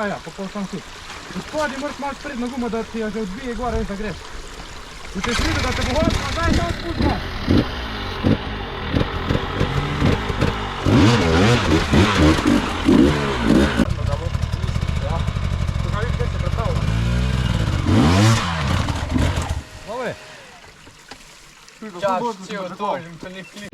aia, pe colț în sus. Îți poate mărți mai spre în gumă, dar ți-i așa odbie goara ăsta greș. Uite sfidă, dar te buhoți, mă dai sau spus, mă! Mă, ce eu тоже, întâlnit clip.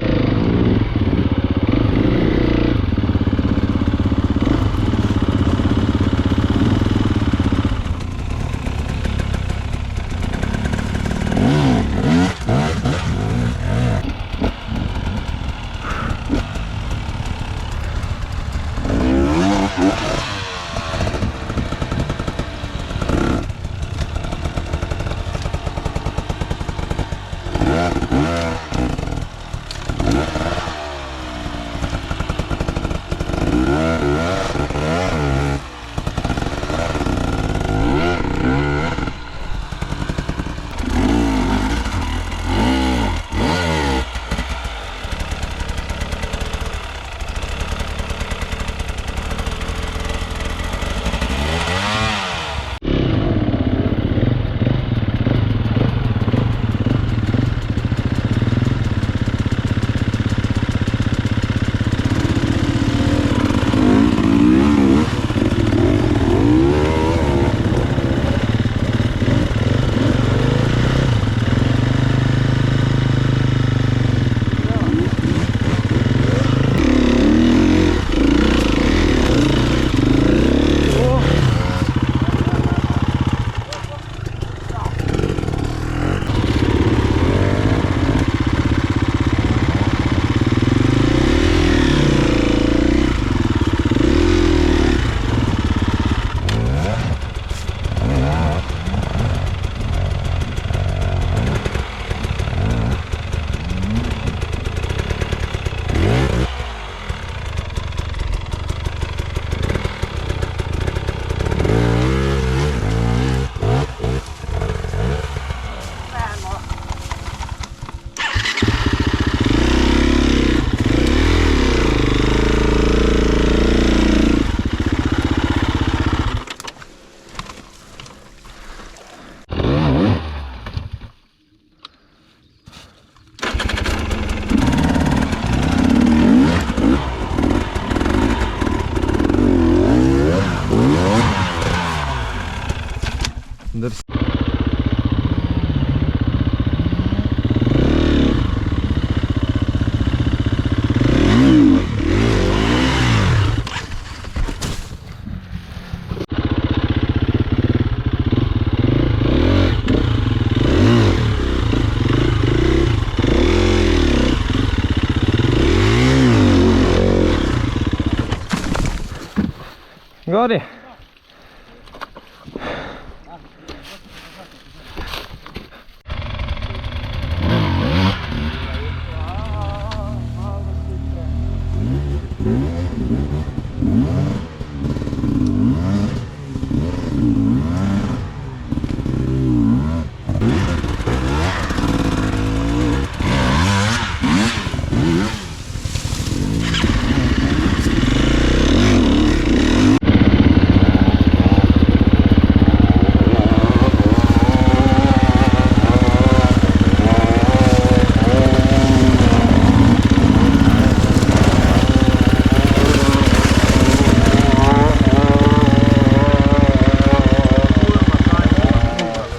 Gori!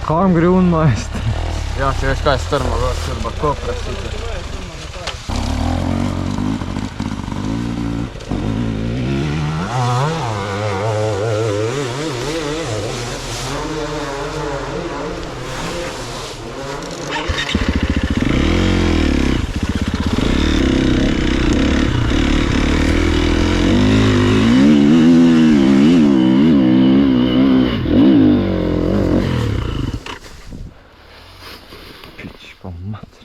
Cam greu în maestru. Ia să vezi ca stărmă, bă, sârbă, copra, super. Pici, pe matre.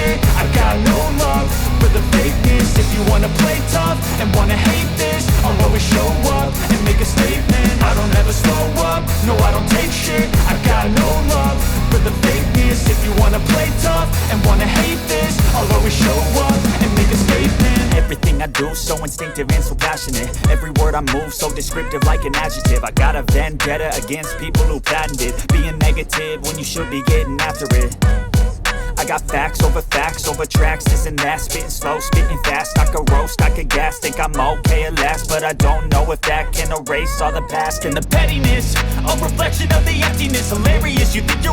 shit. I got no love for the fakeness. If you wanna play tough and wanna hate this, I'll always show up and make a statement. I don't ever slow up, no I don't take shit. I got no love for the fakeness. If you wanna play tough and wanna hate this, I'll always show up and make a statement. Everything I do so instinctive and so passionate. Every word I move so descriptive like an adjective. I got a vendetta against people who patented being negative when you should be getting after it. I got facts over tracks, this and that. Spitting slow, spitting fast, I could roast, I could gas. Think I'm okay at last, but I don't know if that can erase all the past. And the pettiness, a reflection of the emptiness. Hilarious, you think you're